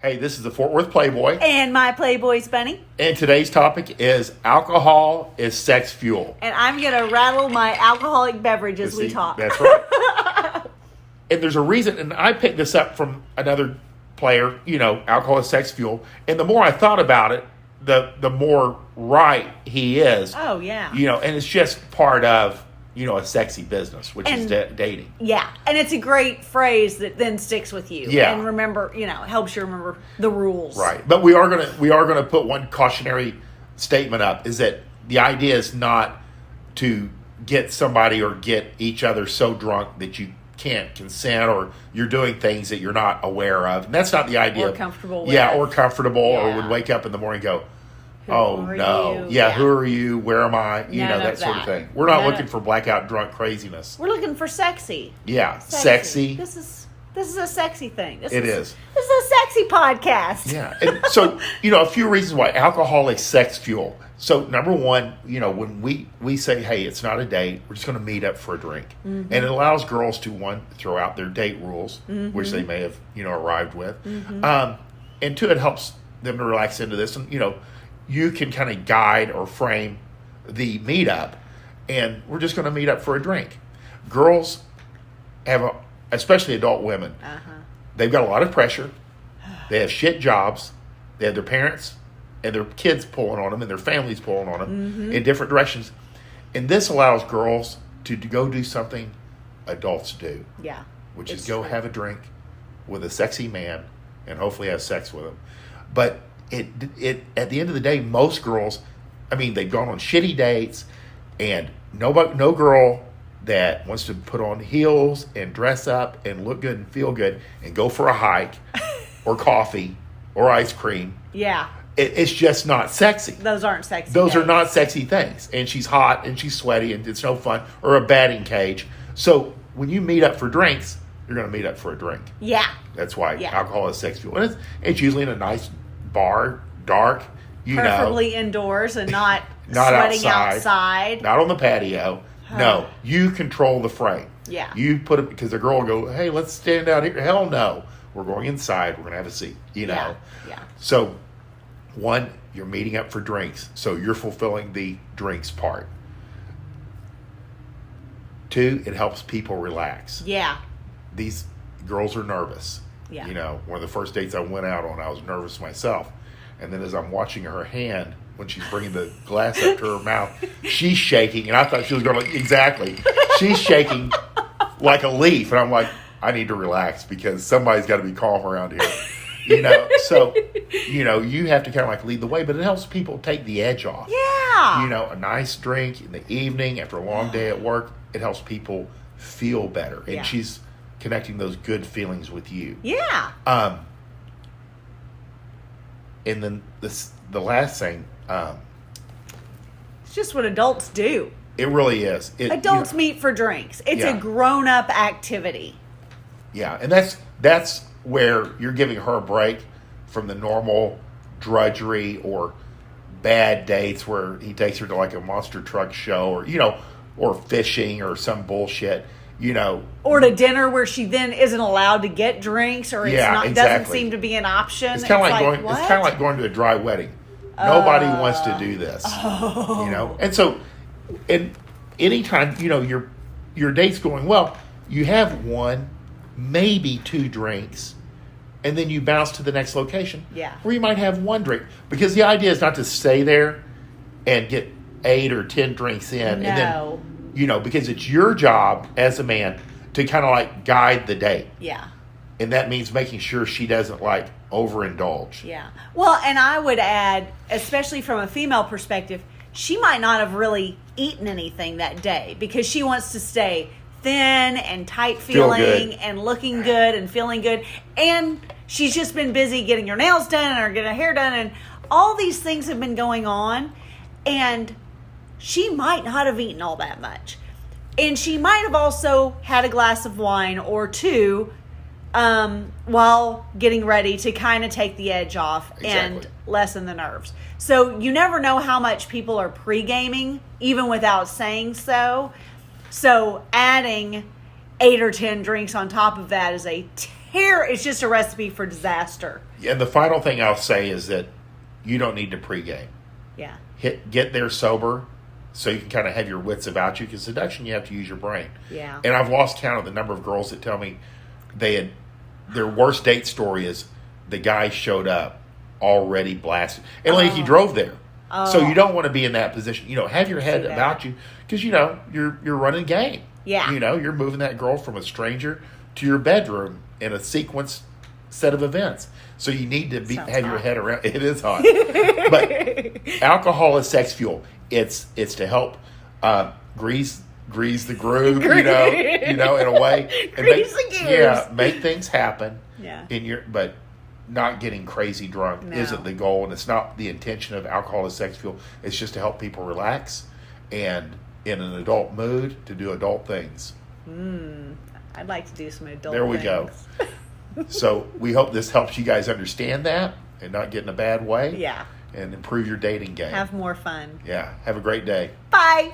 Hey, this is the Fort Worth Playboy. And my Playboys Bunny. And today's topic is alcohol is sex fuel. And I'm going to rattle my alcoholic beverage as we talk. That's right. And there's a reason, and I picked this up from another player, alcohol is sex fuel. And the more I thought about it, the more right he is. Oh, yeah. And it's just part of, a sexy business, which is dating. Yeah. And it's a great phrase that then sticks with you. Yeah. And remember, helps you remember the rules. Right. But we are gonna put one cautionary statement up, is that the idea is not to get somebody or get each other so drunk that you can't consent or you're doing things that you're not aware of. And that's not the idea. Or comfortable with. Yeah, or comfortable, Yeah. or would wake up in the morning and go, Who oh are no. you? Yeah, Yeah. who are you? Where am I? None That of sort of that. thing. We're not None looking of- for blackout drunk craziness. We're looking for sexy. Yeah, sexy. This is a sexy thing. It is. This is a sexy podcast. Yeah. And so, a few reasons why alcohol is sex fuel. So, number one, when we say, hey, it's not a date, we're just going to meet up for a drink. Mm-hmm. And it allows girls to, one, throw out their date rules, mm-hmm. which they may have, arrived with. Mm-hmm. And two, it helps them to relax into this. And, you can kind of guide or frame the meetup. And we're just going to meet up for a drink. Girls have, especially adult women, they've got a lot of pressure. They have shit jobs. They have their parents and their kids pulling on them and their families pulling on them in different directions. And this allows girls to go do something adults do. Yeah. Which is go have a drink with a sexy man and hopefully have sex with him. But it at the end of the day, most girls, they've gone on shitty dates, and no girl that wants to put on heels and dress up and look good and feel good and go for a hike or coffee or ice cream. Yeah. It's just not sexy. Those aren't sexy. Those are not sexy things. And she's hot and she's sweaty and it's no fun, or a batting cage. So when you meet up for drinks, you're going to meet up for a drink. Yeah. That's why alcohol is sex fuel. And it's usually in a nice bar, dark, preferably indoors and not not sweating outside. Not on the patio. No, you control the frame. Yeah. You put it, because the girl will go, hey, let's stand out here. Hell no. We're going inside. We're going to have a seat, Yeah. So, one, you're meeting up for drinks. So you're fulfilling the drinks part. Two, it helps people relax. Yeah. These girls are nervous. Yeah. One of the first dates I went out on, I was nervous myself. And then as I'm watching her hand, when she's bringing the glass up to her mouth, she's shaking. And I thought she was going to, exactly. She's shaking like a leaf. And I'm like, I need to relax because somebody's got to be calm around here. So, you have to kind of like lead the way. But it helps people take the edge off. Yeah. A nice drink in the evening after a long day at work, it helps people feel better. And she's connecting those good feelings with you. Yeah. And then the last thing, it's just what adults do. it really is. Adults meet for drinks. It's a grown-up activity. Yeah, and that's where you're giving her a break from the normal drudgery or bad dates where he takes her to like a monster truck show or fishing or some bullshit. Or to dinner where she then isn't allowed to get drinks, or doesn't seem to be an option. It's kind of like going to a dry wedding. Nobody wants to do this. And so, and anytime your date's going well, you have one, maybe two drinks, and then you bounce to the next location. Yeah. Where you might have one drink, because the idea is not to stay there and get 8 or 10 drinks in, No. and then. Because it's your job as a man to kind of like guide the date. Yeah. And that means making sure she doesn't like overindulge. Yeah. Well, and I would add, especially from a female perspective, she might not have really eaten anything that day because she wants to stay thin and tight feeling and looking good and feeling good. And she's just been busy getting her nails done or getting her hair done, and all these things have been going on. And she might not have eaten all that much. And she might have also had a glass of wine or two while getting ready to kind of take the edge off and lessen the nerves. So you never know how much people are pre-gaming, even without saying so. So adding 8 or 10 drinks on top of that is a here it's just a recipe for disaster. And the final thing I'll say is that you don't need to pregame. Yeah. Get there sober so you can kind of have your wits about you, because seduction, you have to use your brain. Yeah. And I've lost count of the number of girls that tell me their worst date story is the guy showed up already blasted. And like he drove there. So you don't want to be in that position. Have your head about you, because you're running game. Yeah. You're moving that girl from a stranger to your bedroom in a sequence set of events. So you need to have your head around. It is hot. But alcohol is sex fuel. It's to help grease the groove, in a way. And Grease the gears. Yeah, make things happen. Yeah. But not getting crazy drunk isn't the goal, and it's not the intention of alcohol as sex fuel. It's just to help people relax and in an adult mood to do adult things. I'd like to do some adult There we things. go. So we hope this helps you guys understand that and not get in a bad way. Yeah. And improve your dating game. Have more fun. Yeah. Have a great day. Bye.